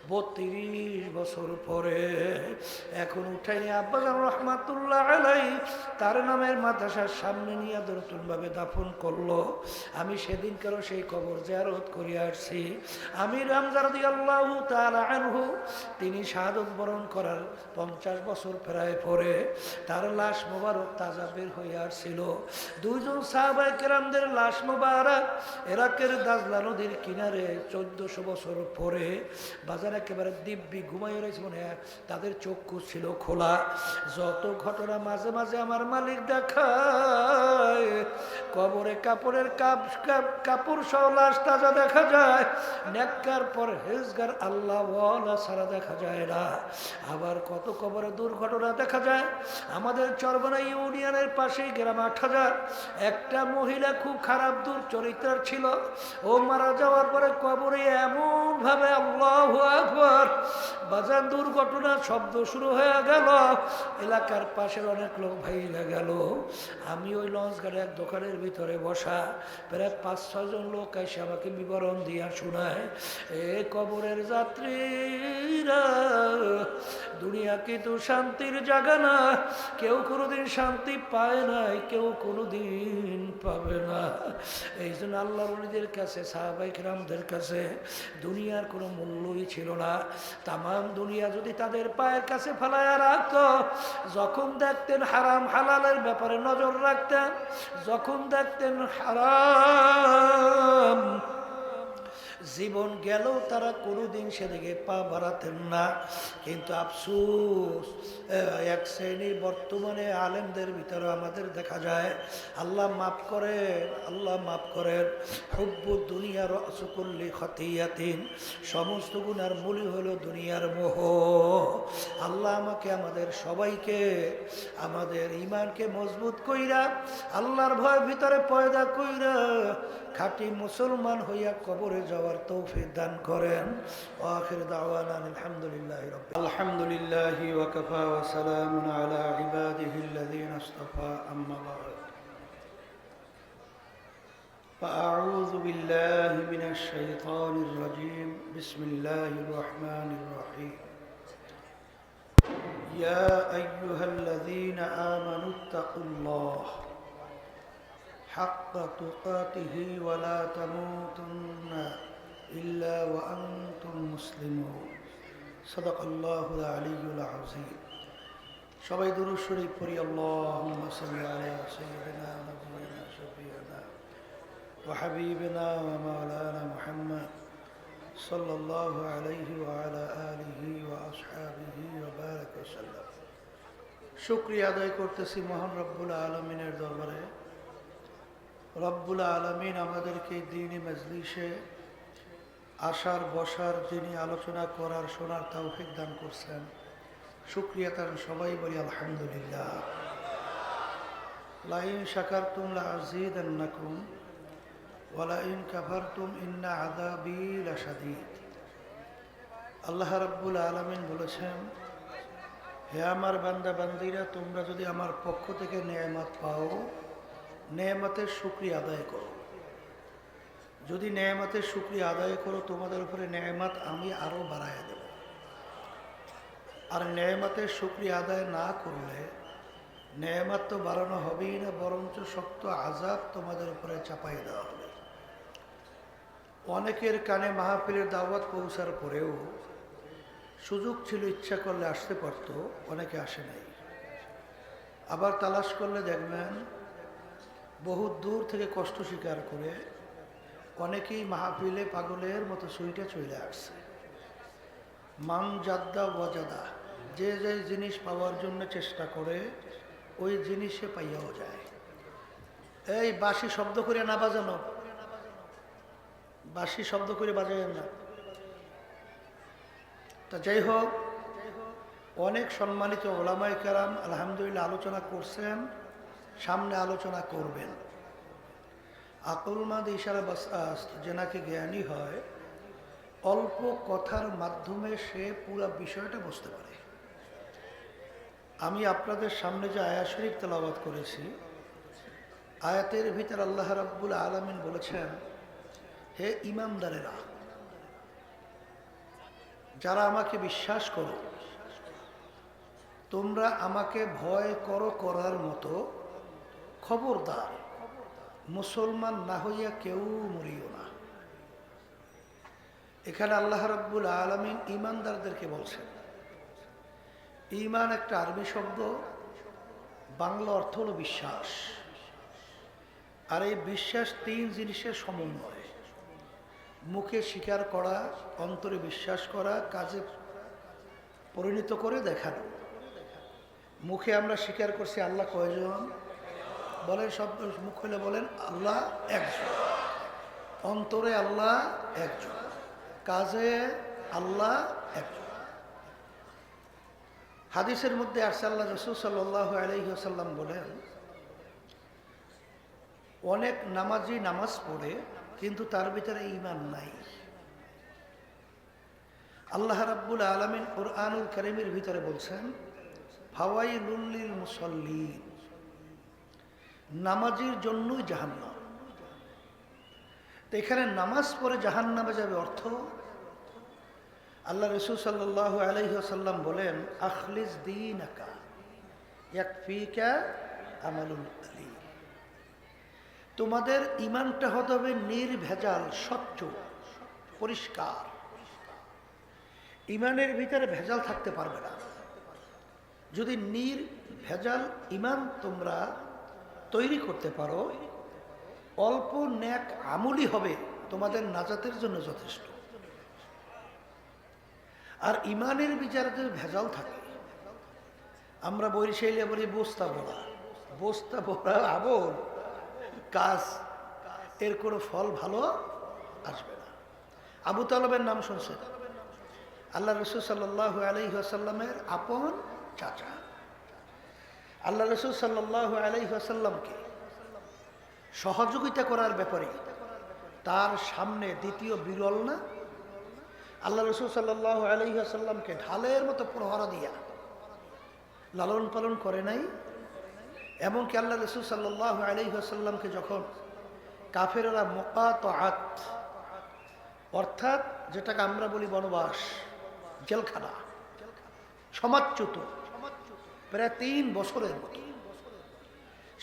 32 বছর পরে এখন উঠাইনি আব্বাজান রহমাতুল্লাহ আলাই তার নামের মাদ্রাসার সামনে নিয়ে নতুনভাবে দাফন করলো। আমি সেদিনকারও সেই কবর জিয়ারত করে আসছি। আমির হামজা রাদিয়াল্লাহু তাআলা আনহু তিনি শাহাদত বরণ করার 50 বছর প্রায় পরে তার লাশ মোবারক তাজা বের হয়ে আসছিল। দুইজন সাহাবায়ে কেরামদের লাশ মোবারক ইরাকের দাজলা নদীর কিনারে 1400 বছর পরে বাজার একেবারে দিব্যি ঘুমাই রয়েছে, মনে হয় তাদের চক্ষু ছিল খোলা। যত ঘটনা মাঝে মাঝে আমার মালিক দেখায়, কবরে কাপড়ের কাপড় সহ লাশ তাজা দেখা যায়, নেককার পর হেজগার আল্লাহ ওয়ালা ছাড়া দেখা যায় না। আবার কত কবরে দুর্ঘটনা দেখা যায়। আমাদের চরবনা ইউনিয়নের পাশেই গ্রাম 8000 একটা মহিলা খুব খারাপ দুর্চরিত্রার ছিল। ও মারা যাওয়ার পরে কবরে এমন ভাবে আল্লাহু আকবার বাজার দুর্ঘটনা শব্দ শুরু হয়ে গেল। এলাকার পাশের অনেক লোক ভাইলা গেল। আমি ওই লঞ্চ গাড়ি এক দোকানের ভিতরে বসা, প্রায় 5-6 জন লোক এসে আমাকে বিবরণ দিয়া শোনায়, এ কবরের যাত্রীরা, দুনিয়া কিন্তু শান্তির জায়গা না। কেউ কোনোদিন শান্তি পায় নাই, কেউ কোনোদিন পাবে না। এই জন্য আল্লাহর ওলিদের কাছে, সাহাবায়ে কেরামদের কাছে দুনিয়ার কোনো মূল্যই ছিল না। তামাম দুনিয়া যদি তাদের পায়ের কাছে ফেলায়া রাখত, যখন দেখতেন হারাম হালালের ব্যাপারে নজর রাখতেন, যখন দেখতেন হারাম জীবন গেলেও তারা কোনোদিন সেদিকে পা বাড়াতেন না। কিন্তু আফসোস, এক শ্রেণীর বর্তমানে আলেমদের ভিতরে আমাদের দেখা যায়, আল্লাহ মাফ করে, আল্লাহ মাফ করেন, হুব্বু দুনিয়ার রাসুকুল্লি খতিয়াতিন, সমস্ত গুনার মূলই হলো দুনিয়ার মোহ। আল্লাহ আমাকে, আমাদের সবাইকে, আমাদের ঈমানকে মজবুত কইরা, আল্লাহর ভয় ভিতরে পয়দা কইরা খাঁটি মুসলমান হইয়া কবরে যাওয়ার তৌফিক দান করেন। আখির দাওয়ানা আলহামদুলিল্লাহি রাব্বিল আলামিন। আলহামদুলিল্লাহি ওয়া কাফা ওয়া সালামুন আলা ইবাদিহিল্লাযীনা ইসতাফা, আম্মা বা'দ। ফাআউযু বিল্লাহি মিনাশ শাইতানির রাজীম। বিসমিল্লাহির রহমানির রহিম। ইয়া আইয়ুহাল্লাযীনা আমানুত্তাকুল্লাহ حق تقاته ولا تموتن إلا وأنتم مسلمون صدق الله العلي العظيم। সবাই দুরূদ শরীফ পড়ি। আল্লাহুম্মা সাল্লি আলা সাইয়্যিদিনা নাবিয়িনা শাফিঈনা ওয়া হাবিবিনা ওয়া মাওলানা মুহাম্মদ সাল্লাল্লাহু আলাইহি ওয়া আলা আলিহি ওয়া আসহাবিহি ওয়া বারাক ওয়া সাল্লাম। শুকরিয়া আদায় করতেছি মহান রব্বুল আলামিনের দরবারে। রব্বুল আলামিন আমাদেরকে দ্বীনি মজলিসে আসার বসার, যিনি আলোচনা করার শোনার তৌফিক দান করছেন, শুকরিয়া তার সবাই বলি আলহামদুলিল্লাহ। লাইন শাকারতুম লাযীদান্নাকুম ওয়া লাইন কাফারতুম ইন্না আযাবী লাশাদীদ। আল্লাহ রাব্বুল আলামিন বলেছেন, হে আমার বান্দা বান্দীরা, তোমরা যদি আমার পক্ষ থেকে নেয়ামত পাও, নেয়ামতের শুকরিয়া আদায় করো। যদি নেয়ামতের শুকরিয়া আদায় করো, তোমাদের উপরে নেয়ামত আমি আরো বাড়াইয়া দেব। আর নেয়ামতের শুকরিয়া আদায় না করলে নেয়ামত তো বাড়ানো হবেই না, বরঞ্চ শক্ত আযাব তোমাদের উপরে চাপাই দেওয়া হবে। অনেকের কানে মাহফিলের দাওয়াত পৌঁছার পরেও সুযোগ ছিল, ইচ্ছা করলে আসতে পারত, অনেকে আসে নাই। আবার তালাশ করলে দেখবেন বহু দূর থেকে কষ্ট স্বীকার করে অনেকেই মাহফিলে পাগলের মতো সুইটে চলে আসছে। মান জাদ্দা ওয়াজাদা, যে যে জিনিস পাওয়ার জন্য চেষ্টা করে ওই জিনিসে পাইয়াও যায়। এই বাঁশি শব্দ করে না বাজানো, বাঁশি শব্দ করে বাজাবেন না। তা যাই হোক, অনেক সম্মানিত ওলামায়ে কেরাম আলহামদুলিল্লাহ আলোচনা করছেন, সামনে আলোচনা করবেন। আকুলমাদ ইশারা বাসাস্ত, যে নাকি জ্ঞানী হয়, অল্প কথার মাধ্যমে সে পুরো বিষয়টা বুঝতে পারে। আমি আপনাদের সামনে যে আয়াত শরীফ তেলাওয়াত করেছি, আয়াতের ভিতর আল্লাহ রাব্বুল আলামিন বলেছেন, হে ঈমানদারেরা, যারা আমাকে বিশ্বাস করো, তোমরা আমাকে ভয় করো করার মতো খবরদার মুসলমান না হইয়া কেউ মরিও না। এখানে আল্লাহ রাব্বুল আলামিন ঈমানদারদেরকে বলছেন। ঈমান একটা আরবি শব্দ, বাংলা অর্থ হলো বিশ্বাস। আর এই বিশ্বাস তিন জিনিসের সমন্বয়: মুখে স্বীকার করা, অন্তরে বিশ্বাস করা, কাজে পরিণত করে দেখানো। মুখে আমরা স্বীকার করছি আল্লাহ কয়জন, বলেন শব্দ মুখ হলে বলেন আল্লাহ একজন। অন্তরে আল্লাহ একজন, কাজে আল্লাহ একজন। হাদিসের মধ্যে আসছে আল্লাহ রাসূল সাল্লাল্লাহু আলাইহি ওয়াসাল্লাম বলেন, অনেক নামাজি নামাজ পড়ে কিন্তু তার ভিতরে ঈমান নাই। আল্লাহ রাব্বুল আলামিন কুরআনুল কারীমের ভিতরে বলছেন, ফাওয়াইলুল লিল মুসাল্লিন, নামাজির জন্যই জাহান্নাম। তো এখানে নামাজ পড়ে জাহান্নামে যাবে অর্থ, আল্লাহ রাসূল সাল্লাল্লাহু আলাইহি ওয়াসাল্লাম বলেন, আখলিস দীনাকা ইয়াকফিকা আমালুল কলিল। তোমাদের ঈমানটা হতে হবে নির্ভেজাল, স্বচ্ছ, পরিষ্কার। ঈমানের ভিতরে ভেজাল থাকতে পারবে না। যদি নির্ভেজাল ঈমান তোমরা তৈরি করতে পারো, অল্প নেক আমলি হবে তোমাদের নাজাতের জন্য যথেষ্ট। আর ঈমানের বিচারে যদি ভেজাল থাকে, আমরা বরিশাইলে বলি বস্তা ভরা, বস্তা ভরা আমল কাজ, এর কোনো ফল ভালো আসবে না। আবু তালেবের নাম শুনছেন? আল্লাহ রাসূল সাল্লাল্লাহু আলাইহি ওয়াসাল্লামের আপন চাচা। আল্লাহ রাসূল সাল্লাল্লাহু আলাইহি ওয়াসাল্লামকে সহযোগিতা করার ব্যাপারে তার সামনে দ্বিতীয় বিরল না। আল্লাহ রাসূল সাল্লাল্লাহু আলাইহি ওয়াসাল্লামকে ঢালের মতো প্রহরা দিয়া লালন পালন করে নাই। এমনকি আল্লাহ রাসূল সাল্লাল্লাহু আলাইহি ওয়াসাল্লামকে যখন কাফেররা মুকাতাআত, অর্থাৎ যেটাকে আমরা বলি বনবাস, জেলখানা, সমাজচ্যুত প্রায় 3 বছরের মতো,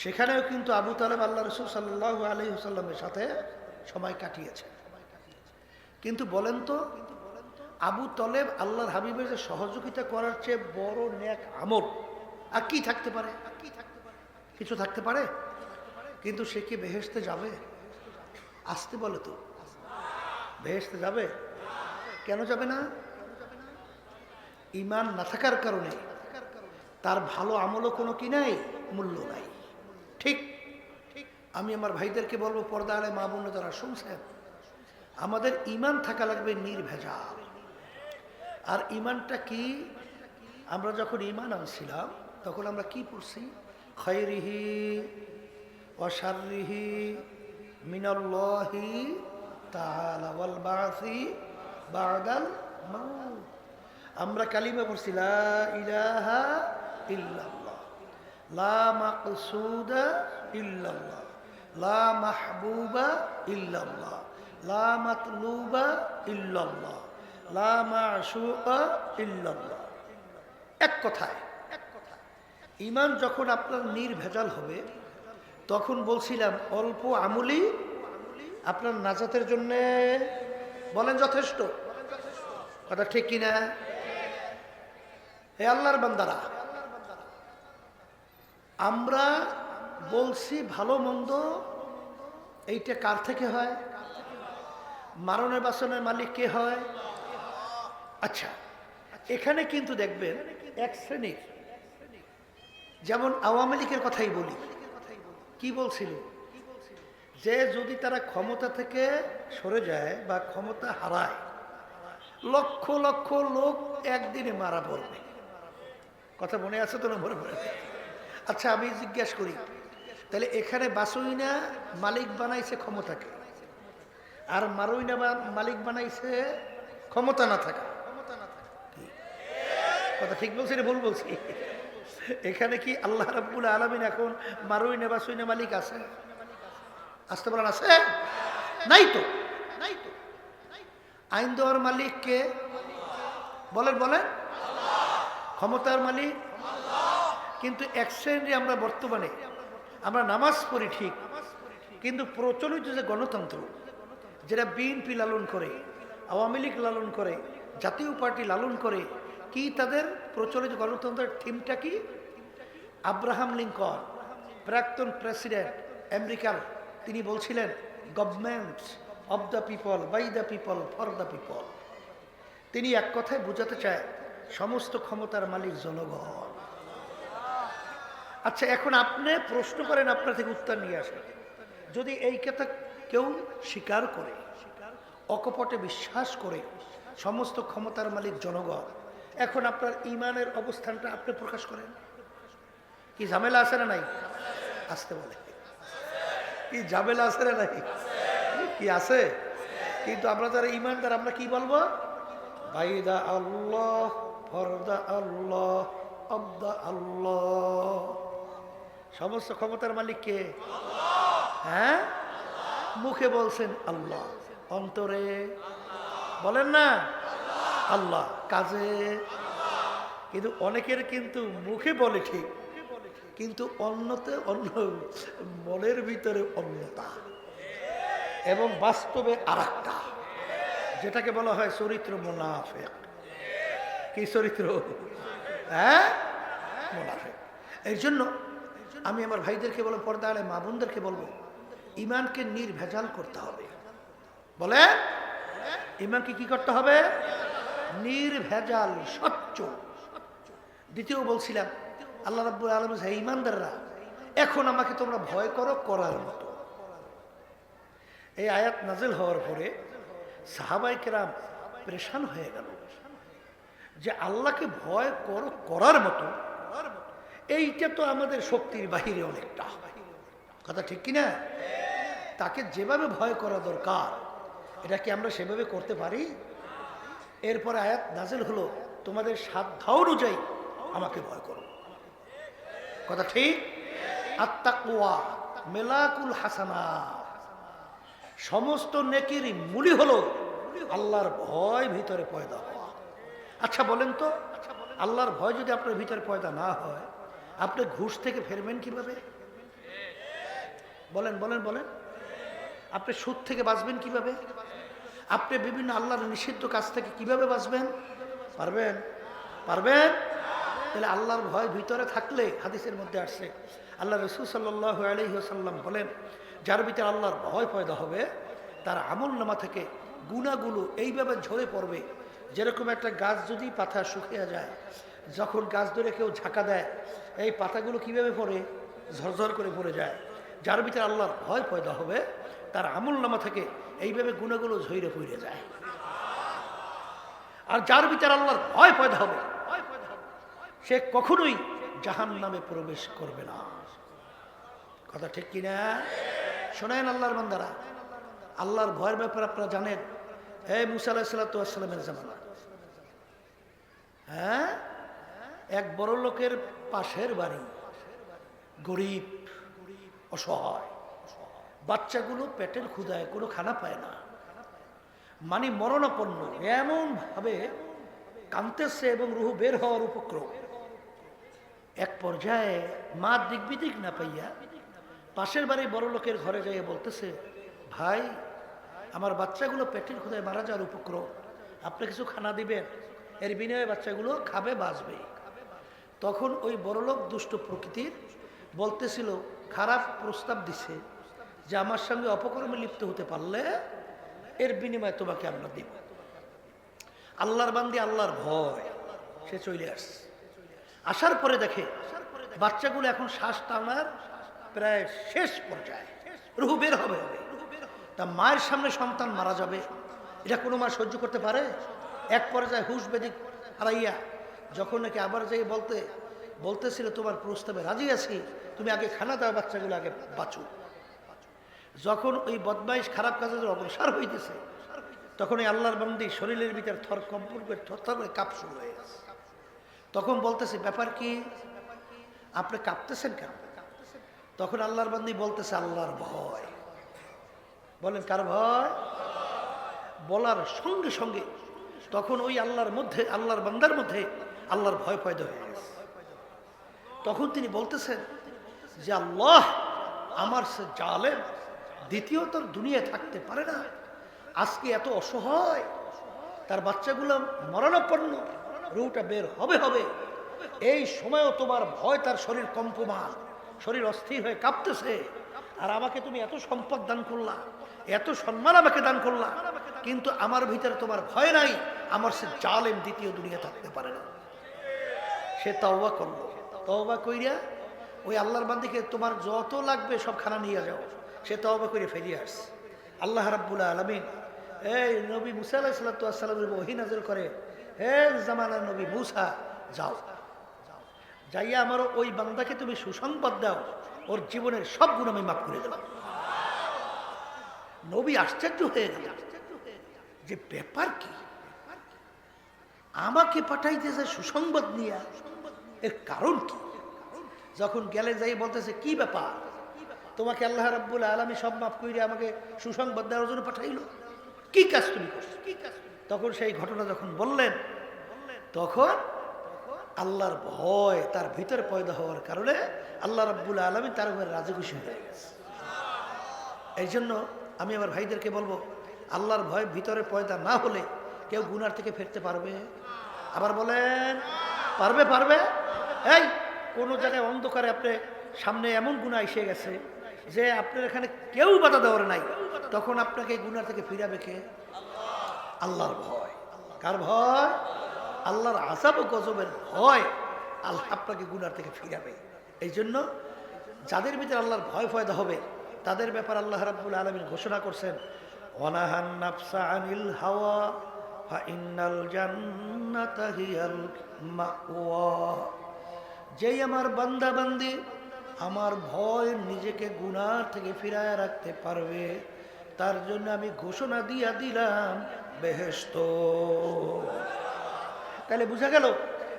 সেখানেও কিন্তু আবু তালেব আল্লাহ রাসূল সাল্লাল্লাহু আলাইহি ওয়াসাল্লামের সাথে সময় কাটিয়েছে। কিন্তু বলেন তো, আবু তালেব আল্লাহর হাবিবের যে সহযোগিতা করার চেয়ে বড় নেক আমল আর কি থাকতে পারে? কিছু থাকতে পারে? কিন্তু সে কি বেহেশতে যাবে? আসতে বলে তো, বেহেশতে যাবে? কেন যাবে না? ঈমান না থাকার কারণে তার ভালো আমলও কোনো কি নাই, মূল্য নাই। ঠিক আমি আমার ভাইদেরকে বলবো, পর্দা আলে মা বোন যারা শুনছেন, আমাদের ঈমান থাকা লাগবে নির্ভেজাল। আর ঈমানটা কি? আমরা যখন ঈমান আনছিলাম তখন আমরা কি পড়ছি? খায়রিহি ওয়া শাররিহি মিনাল্লাহি তাআলা ওয়াল বাসি বাদাল মাউত। আমরা কালিমা পড়ছি লা ইলাহা ইল্লাল্লাহ, লা মাকসুদা ইল্লাল্লাহ, লা মাহবুবা ইল্লাল্লাহ, লা মাতলুবা ইল্লাল্লাহ, লা মাশউকা ইল্লাল্লাহ। এক কথায় ঈমান যখন আপনার নির্ভেজাল হবে, তখন বলছিলাম অল্প আমলি আপনার নাজাতের জন্য বলেন যথেষ্ট। কথা ঠিক কিনা? হে আল্লাহর বান্দারা, আমরা বলছি ভালো মন্দ এইটা কার থেকে হয়? মারণে বাসনের মালিক কে হয়? আচ্ছা, এখানে কিন্তু দেখবেন এক শ্রেণীর, যেমন আওয়ামী লীগের কথাই বলি, কি বলছিল যে যদি তারা ক্ষমতা থেকে সরে যায় বা ক্ষমতা হারায়, লক্ষ লক্ষ লোক একদিনে মারা পড়বে। কথা মনে আছে তো? না মনে পড়ে? আচ্ছা, আমি জিজ্ঞাসা করি, তাহলে এখানে বাসুইনা মালিক বানাইছে ক্ষমতাকে, আর মারুইনা মালিক বানাইছে ক্ষমতা না থাকা। কথা ঠিক বলছি না ভুল বলছি? এখানে কি আল্লাহ রাব্বুল আলামিন এখন মারুইনা বাসুইনা মালিক আছে? আসতে বলেন আছে? নাই তো। আইন দেওয়ার মালিক কে? বলেন বলেন, ক্ষমতার মালিক। কিন্তু এক শ্রেণী আমরা বর্তমানে আমরা নামাজ পড়ি ঠিক, কিন্তু প্রচলিত যে গণতন্ত্র, যেটা বিএনপি লালন করে, আওয়ামী লীগ লালন করে, জাতীয় পার্টি লালন করে, কি তাদের প্রচলিত গণতন্ত্রের থিমটা কি? আব্রাহাম লিঙ্কন, প্রাক্তন প্রেসিডেন্ট আমেরিকার, তিনি বলছিলেন government of the people, by the people, for the people. তিনি এক কথায় বোঝাতে চায় সমস্ত ক্ষমতার মালিক জনগণ। আচ্ছা, এখন আপনি প্রশ্ন করেন, আপনার থেকে উত্তর নিয়ে আসেন। যদি এই কথা কেউ স্বীকার করে, অকপটে বিশ্বাস করে সমস্ত ক্ষমতার মালিক জনগণ, এখন আপনার ইমানের অবস্থানটা আপনি প্রকাশ করেন। কি ঝামেলা আছে না নাই? আসতে বলে, কি ঝামেলা আছে না নাই? কি আছে? কিন্তু আমরা যারা ইমানদার, আমরা কি বলবো? বাইদা আল্লাহ, ফরদা আল্লাহ, আব্দা আল্লাহ। সমস্ত ক্ষমতার মালিক কে? হ্যাঁ, মুখে বলছেন আল্লাহ, অন্তরে বলেন না আল্লাহ, কাজে। কিন্তু অনেকের কিন্তু মুখে বলে ঠিক, কিন্তু অন্যতে অন্য, মনের ভিতরে অন্যতা, এবং বাস্তবে আরেকটা, যেটাকে বলা হয় চরিত্র মুনাফিক। কি চরিত্র? হ্যাঁ, মুনাফিক। এই জন্য আমি আমার ভাইদেরকে বলবো, পর্দা আলে মা বোনদেরকে বলবো, ইমানকে নির্ভেজাল করতে হবে। বলে ইমানকে কি করতে হবে? নির্ভেজাল, স্বচ্ছ। দ্বিতীয় বলছিলাম, আল্লাহ রাব্বুল আলামিন, হে ইমানদাররা, এখন আমাকে তোমরা ভয় করো করার মতো। এই আয়াত নাজিল হওয়ার পরে সাহাবায়ে কেরাম পরেশান হয়ে গেল যে আল্লাহকে ভয় করো করার মতো, এইটা তো আমাদের শক্তির বাহিরে অনেকটা। কথা ঠিক কিনা? তাকে যেভাবে ভয় করা দরকার, এটা কি আমরা সেভাবে করতে পারি? এরপরে আয়াত নাজিল হলো, তোমাদের সাধ্য অনুযায়ী আমাকে ভয় করো। কথা ঠিক? আত্তাকওয়া মেলাকুল হাসানা, সমস্ত নেকির মূলই হলো আল্লাহর ভয় ভিতরে পয়দা হওয়া। আচ্ছা বলেন তো, আল্লাহর ভয় যদি আপনার ভিতরে পয়দা না হয়, আপনি ঘুষ থেকে ফেরবেন কিভাবে? বলেন বলেন বলেন। আপনি সুদ থেকে বাঁচবেন কিভাবে? আপনি বিভিন্ন আল্লাহর নিষিদ্ধ কাজ থেকে কিভাবে বাঁচবেন? পারবেন? পারবেন? তাহলে আল্লাহর ভয় ভিতরে থাকলে, হাদিসের মধ্যে আসছে, আল্লাহ রাসূল সাল্লাল্লাহু আলাইহি ওয়াসাল্লাম বলেন, যার ভিতরে আল্লাহর ভয় পয়দা হবে, তার আমল নামা থেকে গুনাহগুলো এইভাবে ঝরে পড়বে, যেরকম একটা গাছ যদি পাতা শুকিয়ে যায়, যখন গাছ ধরে কেউ ঝাঁকা দেয়, এই পাতাগুলো কিভাবে পড়ে? ঝরঝর করে পড়ে যায়। যার ভিতরে আল্লাহর ভয় পয়দা হবে, তার আমল নামা থেকে এইভাবে গুনাহগুলো ঝরে পড়ে যায়। আর যার ভিতরে আল্লাহর ভয় পয়দা হবে, সে কখনোই জাহান্নামে প্রবেশ করবে না। কথা ঠিক কিনা? শোনেন আল্লাহর বান্দারা, আল্লাহর ভয়ের ব্যাপারে আপনারা জানেন, এই মুসা আলাইহিস সালাতু ওয়াস সালামের জামানা, হ্যাঁ, এক বড় লোকের পাশের বাড়ি, গরিব, অসহায়, বাচ্চাগুলো পেটের ক্ষুধায় কোনো খানা পায় না, মানে মরণাপন্ন, এমন ভাবে কাঁদতেছে এবং রুহু বের হওয়ার উপক্রম। এক পর্যায়ে মা দিক বিদিক না পাইয়া পাশের বাড়ি বড় লোকের ঘরে যাইয়া বলতেছে, ভাই, আমার বাচ্চাগুলো পেটের ক্ষুধায় মারা যাওয়ার উপক্রম, আপনি কিছু খানা দিবেন, এর বিনিময়ে বাচ্চাগুলো খাবে, বাঁচবে। তখন ওই বড়লোক দুষ্ট প্রকৃতির বলতেছিল, খারাপ প্রস্তাব দিছে যে আমার সঙ্গে অপকর্মে লিপ্ত হতে পারলে এর বিনিময়ে তোমাকে আমরা দিব। আল্লাহর বান্দি, আল্লাহর ভয়, সে চলে আসছে। আসার পরে দেখে বাচ্চাগুলো এখন শ্বাস টানার প্রায় শেষ পর্যায়ে, রুহু বের হবে। তা মায়ের সামনে সন্তান মারা যাবে, এটা কোনো মা সহ্য করতে পারে? এক পর্যায়ে হুশ বেদিক হারাইয়া যখন নাকি আবার যাই বলতেছিল, তোমার প্রস্তাবে রাজি আছি, তুমি আগে খানা দাও, বাচ্চাগুলো আগে বাঁচো। যখন ওই বদমাইশ খারাপ কাজের অগ্রসর হইতেছে, তখন এই আল্লাহর বান্দি শরীরের ভিতর থর কম্পন করে থরথর করে কাঁপ শুরু হয়ে গেছে। তখন বলতেছে, ব্যাপার কি, আপনি কাঁপতেছেন কেন? তখন আল্লাহর বান্দি বলতেছে, আল্লাহর ভয়। বলেন কার ভয়? বলার সঙ্গে সঙ্গে তখন ওই আল্লাহর মধ্যে, আল্লাহর বান্দার মধ্যে আল্লাহর ভয় পয়দা হয়ে গেছে। তখন তিনি বলতেছেন যে আল্লাহ, আমার সে জালেম দ্বিতীয়ত দুনিয়ায় থাকতে পারে না, আজকে এত অসহায়, তার বাচ্চাগুলো মরণাপন্ন, রুহটা বের হবে হবে, এই সময়ও তোমার ভয়, তার শরীর কম্পমান, শরীর অস্থির হয়ে কাঁপতেছে, আর আমাকে তুমি এত সম্পদ দান করলা, এত সম্মান আমাকে দান করলা, কিন্তু আমার ভিতরে তোমার ভয় নাই, আমার সে জালেম দ্বিতীয় দুনিয়া থাকতে পারে না। সে তওবা করলো, তওবা কইরা ওই আল্লাহর বান্দিকে তোমার যত লাগবে সব খানা নিয়ে যাও, সে তওবা করে ফিরে আসছে। আল্লাহ রাব্বুল আলামিন এই নবী মুসা আলাইহিস সালামের ওহী নাযিল করে, হে জামানার নবী মুসা, যাও, যাইয়া আমার ওই বান্দাকে তুমি সুসংবাদ দাও, ওর জীবনের সব গুণ আমি মাফ করে দেব। নবী আশ্চর্য হয়ে গেল যে ব্যাপার কি, আমাকে পাঠাইতেছে সুসংবাদ নিয়ে, এর কারণ কি? যখন গেলে যাই বলতেছে কি ব্যাপার, তোমাকে আল্লাহ রাব্বুল আলামিন সব মাফ করে আমাকে সুসংবাদ দেওয়ার জন্য পাঠাইলো, কি কাজ তুমি করছো? তখন সেই ঘটনা যখন বললেন, তখন আল্লাহর ভয় তার ভিতরে পয়দা হওয়ার কারণে আল্লাহ রাব্বুল আলামিন তার উপরে রাজি খুশি হয়ে গেছে। এই জন্য আমি আমার ভাইদেরকে বলবো, আল্লাহর ভয় ভিতরে পয়দা না হলে কেউ গুনার থেকে ফিরতে পারবে? আবার বলেন, পারবে? পারবে? এই কোনো জায়গায় অন্ধকারে আপনি সামনে এমন গুনাহ এসে গেছে যে আপনার এখানে কেউ বাধা দেওয়ার নাই, তখন আপনাকে গুনার থেকে ফিরাবে কে? আল্লাহর ভয়। কার ভয়? আল্লাহর আযাব ও গজবের ভয় আল্লাহ আপনাকে গুনার থেকে ফিরাবে। এই জন্য যাদের ভিতরে আল্লাহর ভয় পয়দা হবে তাদের ব্যাপার আল্লাহ রাব্বুল আলামিন ঘোষণা করছেন, ওয়ানাহান নাফসা আনিল হাওয়া ফাইন্নাল জান্নাতা হিয়াল মাওয়া। যেই আমার বান্দা বান্দি আমার ভয় নিজেকে গুনার থেকে ফিরায় রাখতে পারবে, তার জন্য আমি ঘোষণা দিয়া দিলাম বেহেশত। তাহলে বুঝা গেল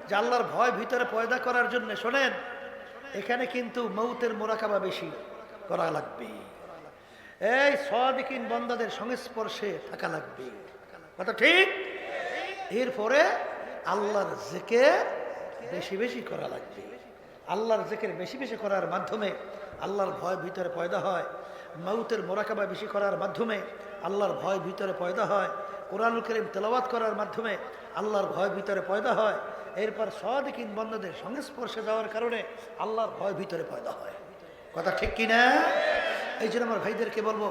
যে আল্লাহর ভয় ভিতরে পয়দা করার জন্য, শোনেন, এখানে কিন্তু মৌতের মোরাকাবা বেশি করা লাগবে, এই সাদিকিন বান্দাদের সংস্পর্শে থাকা লাগবে, কথা ঠিক? এরপরে আল্লাহর জিকির বেশি বেশি করা লাগবে। আল্লাহর জিকির বেশি বেশি করার মাধ্যমে আল্লাহর ভয় ভিতরে পয়দা হয়। মৌতের মোরাকাবা বেশি করার মাধ্যমে আল্লাহর ভয় ভিতরে পয়দা হয়। কোরআনুল কারীম তেলাওয়াত করার মাধ্যমে আল্লাহর ভয় ভিতরে পয়দা হয়। এরপর সাদিকিন বান্দাদের সংস্পর্শে যাওয়ার কারণে আল্লাহর ভয় ভিতরে পয়দা হয়, কথা ঠিক কিনা? এই জন্য আমার ভাইদেরকে বলবো,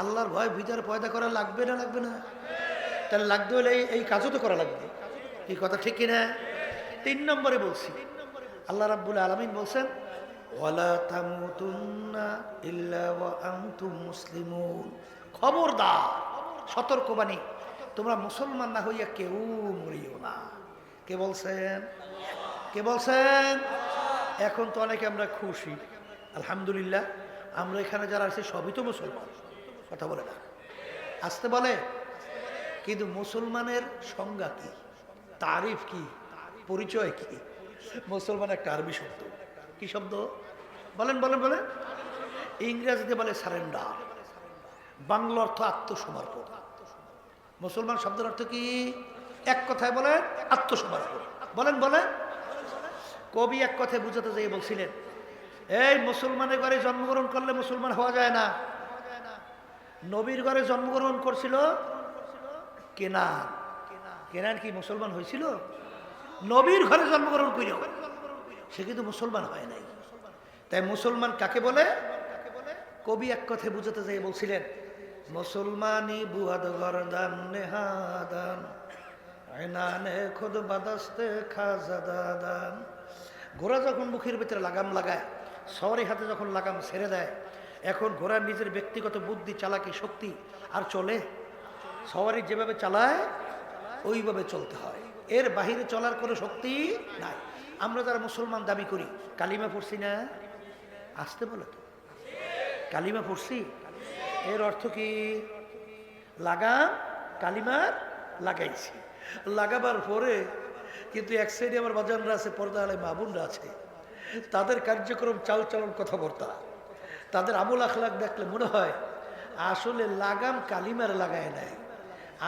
আল্লাহর ভয় ভিতরে পয়দা করা লাগবে না? লাগবে না? তাহলে লাগতে হলে এই কাজও তো করা লাগবে, কি কথা ঠিক কিনা? 3 নম্বরে বলছি, আল্লাহ রাব্বুল আলামিন বলছেন, ওয়ালা তামুতুন্না ইল্লা ওয়া আনতুম মুসলিমুন। খবরদার, সতর্কবাণী, তোমরা মুসলমান না হইয়া কেউ মরিও না। কে বলছেন? কে বলছেন? এখন তো অনেকে আমরা খুশি, আলহামদুলিল্লাহ, আমরা এখানে যারা আছি সবই তো মুসলমান, কথা বলে না, আসতে বলে, কিন্তু মুসলমানের সংজ্ঞা কি, তারিফ কি, পরিচয় কি? মুসলমান একটা আরবি শব্দ, কি শব্দ? বলেন বলেন বলেন। ইংরেজিতে বলে সারেন্ডার, বাংলা অর্থ আত্মসমর্পণ। মুসলমান শব্দের অর্থ কি? এক কথায় বলেন আত্মসমর্পণ। বলেন বলেন। কবি এক কথায় বুঝাতে যাই বলছিলেন, এই মুসলমানের ঘরে জন্মগ্রহণ করলে মুসলমান হওয়া যায় না। নবীর ঘরে জন্মগ্রহণ করছিল কেনান, কেনান কি মুসলমান হয়েছিল? নবীর ঘরে জন্মগ্রহণ করিও, সে কিন্তু মুসলমান হয় নাই। তাই মুসলমান কাকে বলে? কবি এক কথায় বুঝাতে যাই বলছিলেন, মুসলমানি বুয়াদ গরদান নেহাদান আয়নানে খুদ বাদাস্তে খাজাদান। ঘোড়া যখন মুখের ভিতরে লাগাম লাগায়, সওয়ারি হাতে যখন লাগাম ছেড়ে দেয়, এখন ঘোড়ার নিজের ব্যক্তিগত বুদ্ধি, চালাকি, শক্তি আর চলে? সওয়ারি যেভাবে চালায় ওইভাবে চলতে হয়, এর বাহিরে চলার কোনো শক্তি নাই। আমরা যারা মুসলমান দাবি করি, কালিমা পড়ছি না? আসতে বলে তো, কালিমা পড়ছি, এর অর্থ কি? লাগাম কালিমার লাগাইছি, লাগাবার পরে কিন্তু এক সাইডে আমার বাজানরা আছে, পর্দা আলে মা বোনরা আছে, তাদের কার্যক্রম, চালচলন, কথাবার্তা, তাদের আমল আখলাক দেখলে মনে হয় আসলে লাগাম কালিমার লাগায় নাই,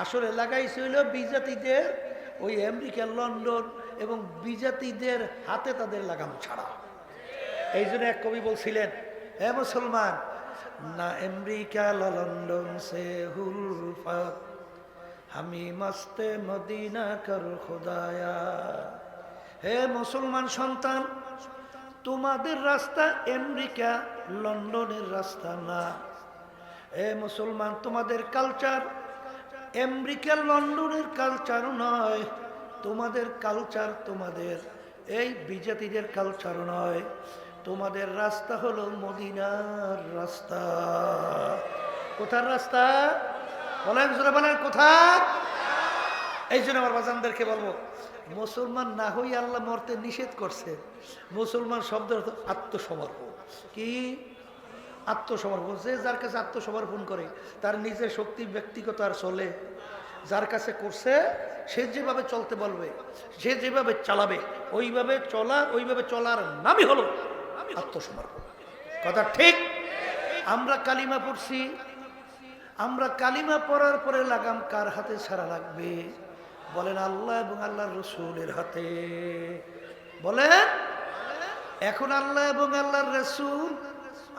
আসলে লাগাইছে হইল বিজাতিদের, ওই আমেরিকা, লন্ডন এবং বিজাতিদের হাতে তাদের লাগাম ছাড়া। এই জন্য এক কবি বলছিলেন, হে মুসলমান, না আমেরিকা লন্ডন সে হুলফত, আমি মস্তে মদিনা কর খুদায়া। হে মুসলমান সন্তান, তোমাদের রাস্তা আমেরিকা লন্ডনের রাস্তা না। হে মুসলমান, তোমাদের কালচার আমেরিকা লন্ডনের কালচার নয়, তোমাদের কালচার তোমাদের এই বিজাতিদের কালচার নয়, তোমাদের রাস্তা হলো মদিনার রাস্তা। কোথার রাস্তা বলেন, জোরে বলেন, কোথায়? এই জন্য আমার বাজানদেরকে বলবো, মুসলমান না হই আল্লাহ মরতে নিষেধ করছে। মুসলমান শব্দ অর্থ আত্মসমর্পণ। কি আত্মসমর্পণ? যে যার কাছে আত্মসমর্পণ করে তার নিজের শক্তি ব্যক্তিগত আর চলে, যার কাছে করছে সে যেভাবে চলতে বলবে, সে যেভাবে চালাবে, ওইভাবে চলা, ওইভাবে চলার নামই হলো আত্মসমর্পণ। কথা ঠিক? আমরা কালিমা পড়ছি, আমরা কালিমা পড়ার পরে লাগাম কার হাতে ছাড়া লাগবে? বলেন আল্লাহ এবং আল্লাহর রসুলের হাতে। বলেন, এখন আল্লাহ এবং আল্লাহর রসুল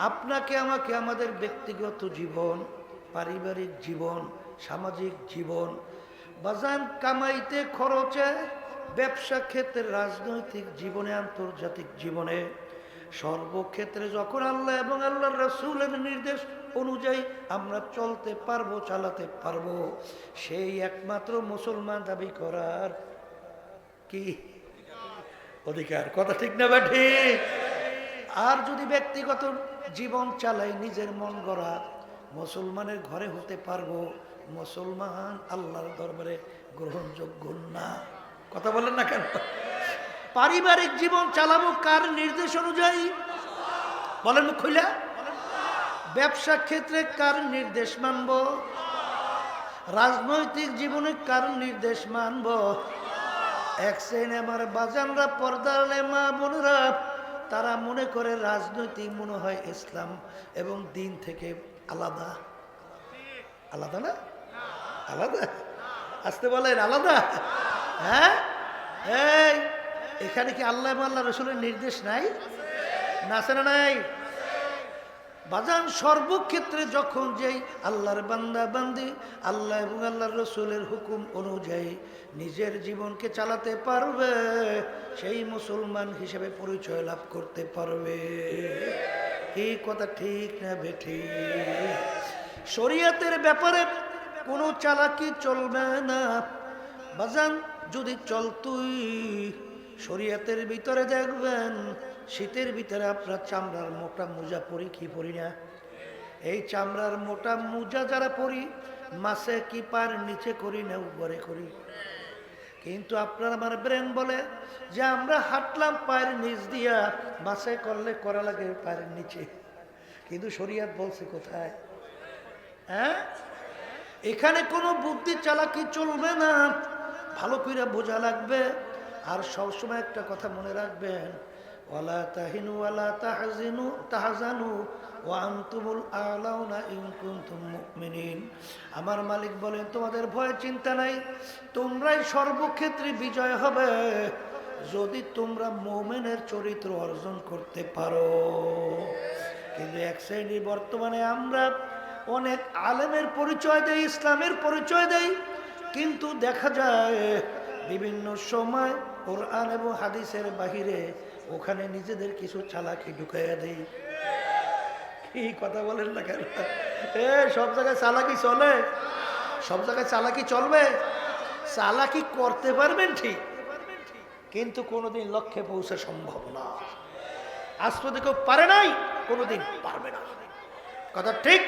আপনাকে আমাকে আমাদের ব্যক্তিগত জীবন, পারিবারিক জীবন, সামাজিক জীবন, বাজান কামাইতে, খরচে, ব্যবসা ক্ষেত্রে, রাজনৈতিক জীবনে, আন্তর্জাতিক জীবনে, সর্বক্ষেত্রে যখন আল্লাহ এবং আল্লাহর রাসূলের নির্দেশ অনুযায়ী আমরা চলতে পারবো, চালাতে পারবো, সেই একমাত্র মুসলমান দাবি করার কি অধিকার। কথা ঠিক না বা ঠিক? আর যদি ব্যক্তিগত জীবন চালাই, নিজের মন গড়া, মুসলমানের ঘরে হতে পারবো, মুসলমান আল্লাহর দরবারে গ্রহণযোগ্য না। কথা বলেন না কেন? পারিবারিক জীবন চালাবো কার নির্দেশ অনুযায়ী? বলেন মুখ খুইলা। ব্যবসা ক্ষেত্রে কার নির্দেশ মানব? রাজনৈতিক জীবনে কার নির্দেশ মানব? এক শ্রেণী আমার বাজানরা, পর্দার মা বোনেরা, তারা মনে করে রাজনৈতিক মনে হয় ইসলাম এবং দিন থেকে আলাদা। আলাদা না? আলাদা? আসতে বলেন আলাদা। হ্যাঁ, এই এখানে কি আল্লাহ এবং আল্লাহ রসুলের নির্দেশ নাই? না আছে না নাই? বাজান সর্বক্ষেত্রে যখন যেই আল্লাহর বান্দা বান্দি আল্লাহ এবং আল্লাহর রসুলের হুকুম অনুযায়ী নিজের জীবনকে চালাতে পারবে, সেই মুসলমান হিসেবে পরিচয় লাভ করতে পারবে। এই কথা ঠিক না বেঠিক? শরীয়তের ব্যাপারে কোনো চালাকি চলবে না বাজান। যদি চলতুই, শরীয়তের ভিতরে দেখবেন শীতের ভিতরে আপনার চামড়ার মোটা মোজা পরি কি পরি না? এই চামড়ার মোটা মোজা যারা পরি, মাসে কি পার নিচে করি না উপরে করি? কিন্তু আপনার আমার ব্রেন বলে যে আমরা হাঁটলাম পায়ের নিচ দিয়া, মাসে করলে করা লাগে পায়ের নিচে। কিন্তু শরীয়ত বলছে কোথায়? হ্যাঁ, এখানে কোনো বুদ্ধি চালাকি চলবে না, ভালো করে বোঝা লাগবে। আর সবসময় একটা কথা মনে রাখবেন, ওয়ালা তাহিনু ওয়ালা তাহজানু ওয়া আনতুমুল আ'লাউনা ইন কুনতুম মুমিনিন। আমার মালিক বলেন তোমাদের ভয় চিন্তা নাই, তোমরাই সর্বক্ষেত্রে বিজয় হবে যদি তোমরা মুমিনের চরিত্র অর্জন করতে পারো। কিন্তু এক শ্রেণী বর্তমানে আমরা অনেক আলেমের পরিচয় দেই, ইসলামের পরিচয় দেই, কিন্তু দেখা যায় বিভিন্ন সময় কোরআন এবং হাদিসের বাহিরে ওখানে নিজেদের কিছু চালাকি ঢুকাইয়া দেই। কি কথা বলেন না কেন? সব জায়গায় চালাকি চলে? সব জায়গায় চালাকি চলবে? চালাকি করতে পারবেন ঠিক, কিন্তু কোনোদিন লক্ষ্যে পৌঁছা সম্ভব না। আজ পর্যন্ত কেউ পারে নাই, কোনোদিন পারবে না। কথা ঠিক?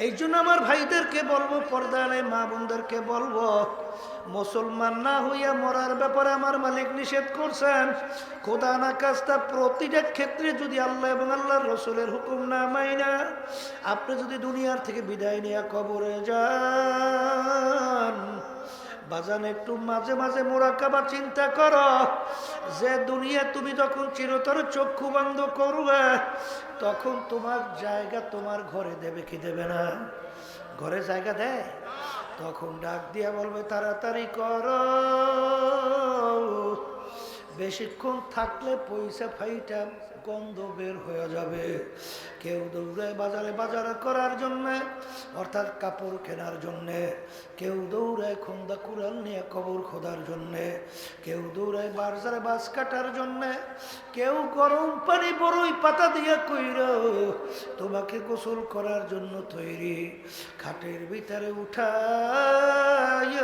এই জন্য আমার ভাইদেরকে বলবো, পর্দায় মা বোনদেরকে বলবো, মুসলমান না হইয়া মরার ব্যাপারে আমার মালিক নিষেধ করছেন। খোদা না কাজটা প্রতিটা ক্ষেত্রে যদি আল্লাহ এবং আল্লাহর রসুলের হুকুম না মাইনা আপনি যদি দুনিয়ার থেকে বিদায় নিয়ে কবরে যান, বাজান একটু মাঝে মাঝে মোরাকাবা চিন্তা করো যে দুনিয়া তুমি যখন চিরতর চক্ষু বন্ধ করবে, তখন তোমার জায়গা তোমার ঘরে দেবে কি দেবে না? ঘরে জায়গা দেয়? তখন ডাক দিয়া বলবে তাড়াতাড়ি কর, বেশিক্ষণ থাকলে পয়সা ফাইটা গন্ধ বের হয়ে যাবে। কেউ দৌড়ায় বাজারে বাজার করার জন্যে, অর্থাৎ কাপড় কেনার জন্যে, কেউ দৌড়ায় খন্দা কুড়াল নিয়ে কবর খোদার জন্যে, কেউ দৌড়ায় বাজারে বাস কাটার জন্যে, কেউ গরম পানি বড়ই পাতা দিয়ে কইর তোমাকে গোসল করার জন্য তৈরি, খাটের ভিতরে উঠায়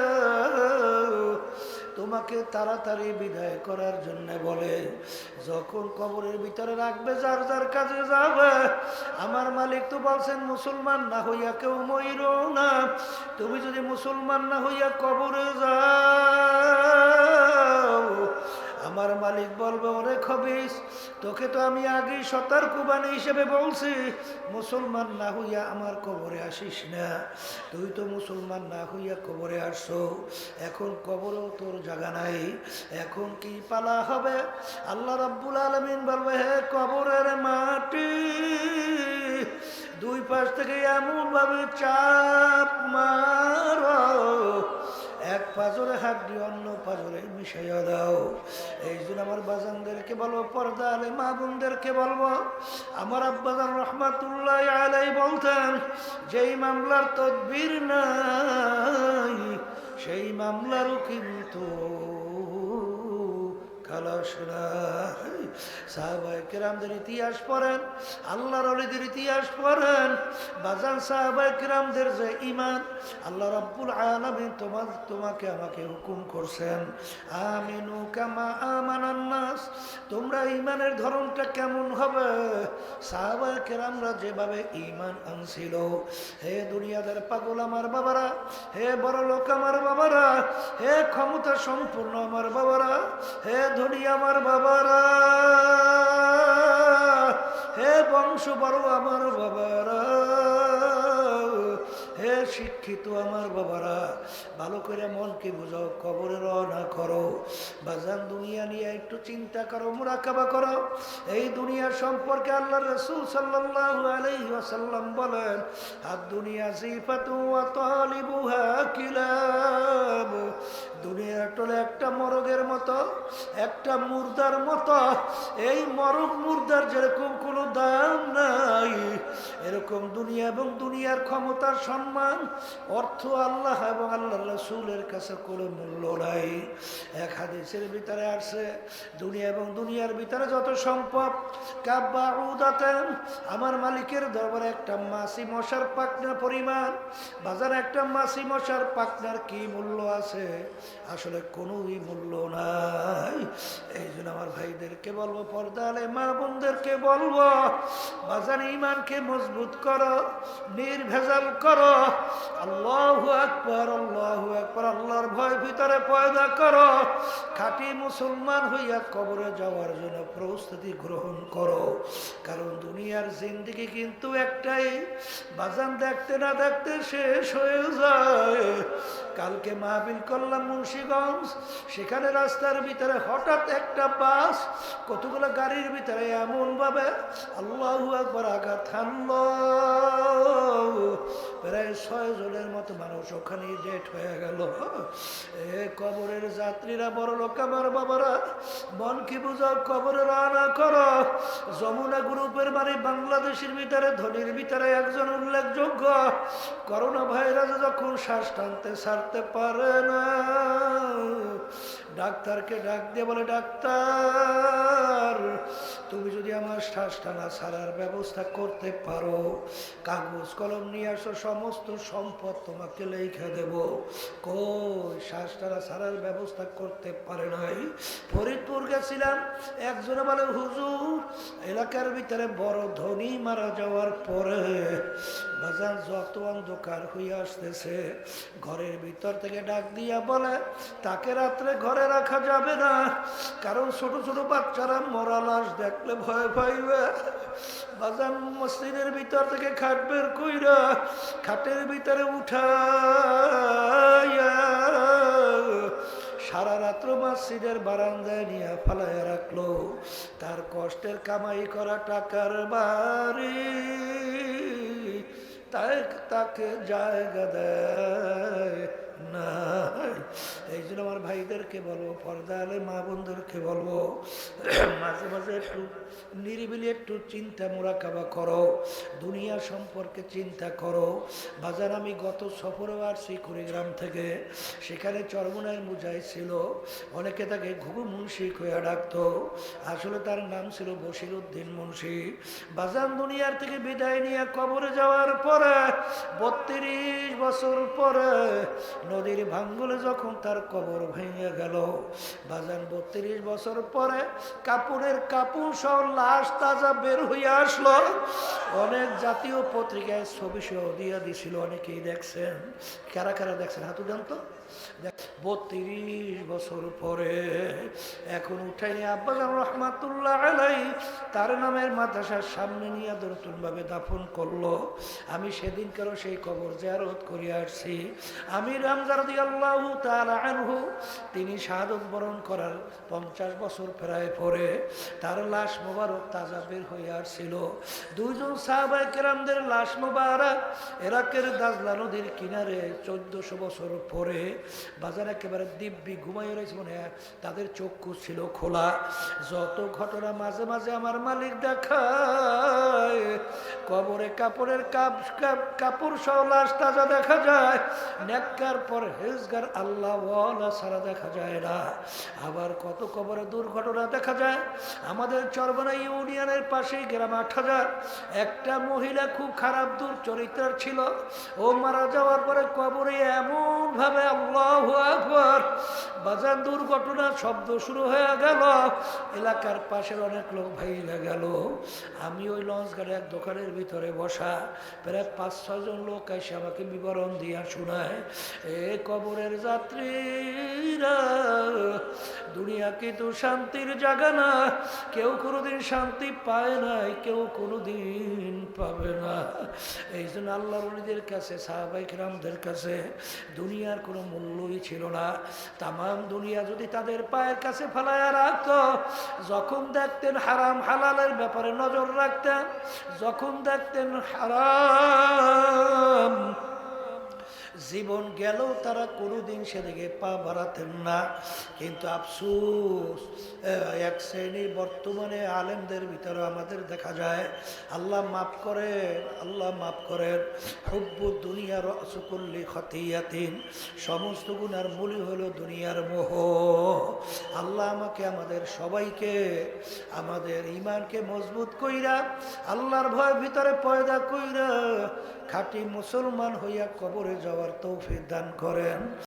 তোমাকে তাড়াতাড়ি বিদায় করার জন্য বলে। যখন কবরের ভিতরে রাখবে, যার যার কাজে যাবে, আমার মালিক তো বলছেন মুসলমান না হইয়া কেউ মইরো না। তুমি যদি মুসলমান না হইয়া কবরে যাও, আমার মালিক বলবে ওরে খবিস, তোকে তো আমি আগেই সতর্কবাণী হিসেবে বলছি মুসলমান না হইয়া আমার কবরে আসিস না। তুই তো মুসলমান না হইয়া কবরে আসছো, এখন কবরেও তোর জায়গা নাই, এখন কি পালা হবে? আল্লাহ রাব্বুল আলামিন বলবে হে কবরের মাটি, দুই পাশ থেকে এমন ভাবে চাপ মারো, এক পাজরে হাত দিয়ে অন্য পাজরে মিশাইয়া দাও। এই জন্য আমার বাজানদেরকে বলবো, পর্দা আলে মা বোনদেরকে বলবো, আমার আব্বাজান রহমাতুল্লাহ আলাই বলতেন, যেই মামলার তদবির নাই সেই মামলারও কিন্তু খালাস নাই। সাহাবায়ে কেরামদের ইতিহাস পড়েন, আল্লাহর ওলিদের ইতিহাস পড়েন, বাজান সাহাবায়ে কেরামদের যে ঈমান, আল্লাহ রাব্বুল আলামিন তোমাকে আমাকে হুকুম করছেন, আমিনু কামা আমানান নাস, তোমরা ঈমানের ধরনটা কেমন হবে? সাহাবায়ে কেরামরা যেভাবে ঈমান আনছিল, হে দুনিয়াদার পাগল আমার বাবারা, হে বড় লোক আমার বাবারা, হে ক্ষমতা সম্পূর্ণ আমার বাবারা, হে ধনী আমার বাবারা, হে বংশ বড় আমার বাবারা, হে শিক্ষিত আমার বাবারা, ভালো করে মনকে বুঝাও, কবরে রওনা করো। বাজান দুনিয়া নিয়ে একটু চিন্তা করো, মুরাকাবা করো। এই দুনিয়া সম্পর্কে আল্লাহ রাসূল সাল্লাল্লাহু আলাইহি ওয়াসাল্লাম বলেন, আদ-দুনিয়া জিফাতু ওয়া তালিবুহা কিলাব, দুনিয়া টলে একটা মরগের মতো, একটা মুর্দার মতো। এই মরগ মুর্দার যেরকম কোনো দাম নাই, এরকম দুনিয়া এবং দুনিয়ার ক্ষমতার সম্মান অর্থ আল্লাহ এবং আল্লাহ রাসূলের কাছে কোনো মূল্য নাই। এক হাদিসের ভিতরে আসছে, দুনিয়া এবং দুনিয়ার ভিতরে যত সম্পদ, কাবাউদাতেন, আমার মালিকের দরবারে একটা মাছি মশার পাখনা পরিমাণ। বাজার একটা মাছি মশার পাখনার কি মূল্য আছে? আসলে কোনোই মূল্য নাই। এই জন্য আমার ভাইদেরকে বলবো, পর্দা আলে মা বোনদেরকে বলবো, বাজার ঈমানকে মজবুত করো, নির্ভেজাল করো, আল্লাহু আকবার, আল্লাহু আকবার, আল্লাহর ভয় ভিতরে পয়দা করো, খাঁটি মুসলমান হইয়া কবরে যাওয়ার জন্য প্রস্তুতি গ্রহণ করো। কারণ দুনিয়ার জিন্দেগি কিন্তু একটাই, বাজান দেখতে না দেখতে শেষ হয়ে যায়। কালকে মাহফিল করলাম মুন্সিগঞ্জ, সেখানে রাস্তার ভিতরে হঠাৎ একটা বাস কতগুলো গাড়ির ভিতরে এমন ভাবে আল্লাহু আকবার আঘাত হানলো, প্রায় 6 জনের মতো মানুষ ওখানে ডেট হয়ে গেল। এ কবরের যাত্রীরা, বড় লোক আমার বাবারা, মন কি বুঝাও, কবরে রওনা করো। যমুনা গ্রুপের মানে বাংলাদেশের ভিতরে ধনির ভিতরে একজন উল্লেখযোগ্য, করোনা ভাইরাস যখন শ্বাস টানতে ছাড়তে পারে না, ডাক্তারকে ডাক দিয়ে বলে, ডাক্তার তুমি যদি আমার শ্বাস টানা ছাড়ার ব্যবস্থা করতে পারো, কাগজ কলম নিয়ে আসো, সমস্ত সম্পদ তোমাকে লেখা দেব। কই শ্বাস টানা ছাড়ার ব্যবস্থা করতে পারে নাই। ফরিদপুর গেছিলাম, একজনে বলে হুজুর এলাকার ভিতরে বড় ধনী মারা যাওয়ার পরে বাজার যত অন্ধকার হয়ে আসতেছে, ঘরের ভিতর থেকে ডাক দিয়া বলে তাকে রাত্রে ঘরে রাখা যাবে না, কারণ ছোট ছোট বাচ্চারা মরা লাশ দেখলে ভয় পাইবে। বাজার মসজিদের ভিতর থেকে খাট বের কইরা খাটের ভিতরে উঠাইয়া সারা রাত্র মসজিদের বারান্দায় নিয়ে ফালাইয়া রাখলো। তার কষ্টের কামাই করা টাকার বাড়ি তাই তাকে জায়গা দেয় না। এই জন্য আমার ভাইদেরকে বলবো, পর্দা আলে মা বোনদেরকে বলবো, মাঝে মাঝে একটু নিরিবিলি একটু চিন্তা মোরাকাবা করো, দুনিয়া সম্পর্কে চিন্তা করো। বাজার আমি গত সফরে আসছি কুড়িগ্রাম থেকে, সেখানে চরমনায় মুজাই ছিল, অনেকে তাকে ঘুঘু মুন্সি কইয়া ডাকতো, আসলে তার নাম ছিল বশির উদ্দিন মুন্সি। বাজান দুনিয়ার থেকে বিদায় নিয়ে কবরে যাওয়ার পরে 32 বছর পরে নদীর ভাঙ্গলে যখন তার কবর ভেঙে গেল, বাজান 32 বছর পরে কাপড়ের কাপড় সহ লাশ তাজা বের হইয়া আসলো। অনেক জাতীয় পত্রিকায় ছবি সহ দিয়া দিছিল, অনেকেই দেখছেন। কারা কারা দেখছেন হাতু জানতো? 32 বছর পরে এখন উঠাইনি আব্বাজান রহমাতুল্লাহ আলাই তার নামের মাদ্রাসার সামনে নিয়ে নতুন ভাবে দাফন করলো। আমি সেদিনকারও সেই কবর জিয়ারত করে আসছি। আমি রামজা রাদিয়াল্লাহু তাআলা আনহু তিনি শাহাদত বরণ করার 50 বছর প্রায় পরে তার লাশ মোবারক তাজা বের হয়ে আসছিল। দুইজন সাহাবায়ে কেরামদের লাশ মোবারক ইরাকের দাজলা নদীর কিনারে 1400 বছর পরে বাজার একেবারে দিব্যি ঘুমাইয়া রয়েছে, মনে হয় তাদের চক্ষু ছিল খোলা। যত ঘটনা মাঝে মাঝে আমার মালিক দেখায়, কবরে কাপড়ের কাপড় সহ লাশ তাজা দেখা যায়, নেককার পরহেজগার আল্লাহ ওয়ালা ছাড়া দেখা যায় না। আবার কত কবরে দুর্ঘটনা দেখা যায়। আমাদের চরবনা ইউনিয়নের পাশেই গ্রাম 8000 একটা মহিলা খুব খারাপ দুর্চরিত্রার ছিল, ও মারা যাওয়ার পরে কবরে এমন ভাবে আল্লাহু আকবার বাজার দুর্ঘটনা শব্দ শুরু হয়ে গেল, এলাকার পাশের অনেক লোক ভাইলা গেল। আমি ওই লঞ্চ গাড়ি এক দোকানের ভিতরে বসা, প্রায় 5-6 জন লোক এসে আমাকে বিবরণ দিয়া শোনায়, এ কবরের যাত্রীরা, দুনিয়া কিন্তু শান্তির জায়গা না, কেউ কোনোদিন শান্তি পায় নাই, কেউ কোনোদিন পাবে না। এই জন্য আল্লাহর ওলিদের কাছে, সাহাবায়ে কেরামদের কাছে দুনিয়ার কোনো মূল্যই ছিল না। তামাম দুনিয়া যদি তাদের পায়ের কাছে ফেলায়া রাখত, যখন দেখতেন হারাম হালালের ব্যাপারে নজর রাখতেন, যখন দেখতেন হারাম জীবন গেলেও তারা কোনোদিন সেদিকে পা বাড়াতেন না। কিন্তু আফসোস, এক শ্রেণীর বর্তমানে আলেমদের ভিতরে আমাদের দেখা যায়, আল্লাহ মাফ করে, আল্লাহ মাফ করেন, হুব্বু দুনিয়ার রসুকুল্লি খতিয়াতিন, সমস্ত গুনার মূলই হলো দুনিয়ার মোহ। আল্লাহ আমাকে আমাদের সবাইকে আমাদের ইমানকে মজবুত কইরা আল্লাহর ভয় ভিতরে পয়দা কইরা খাঁটি মুসলমান হইয়া কবরে যাওয়ার তৌফিক দান করেন।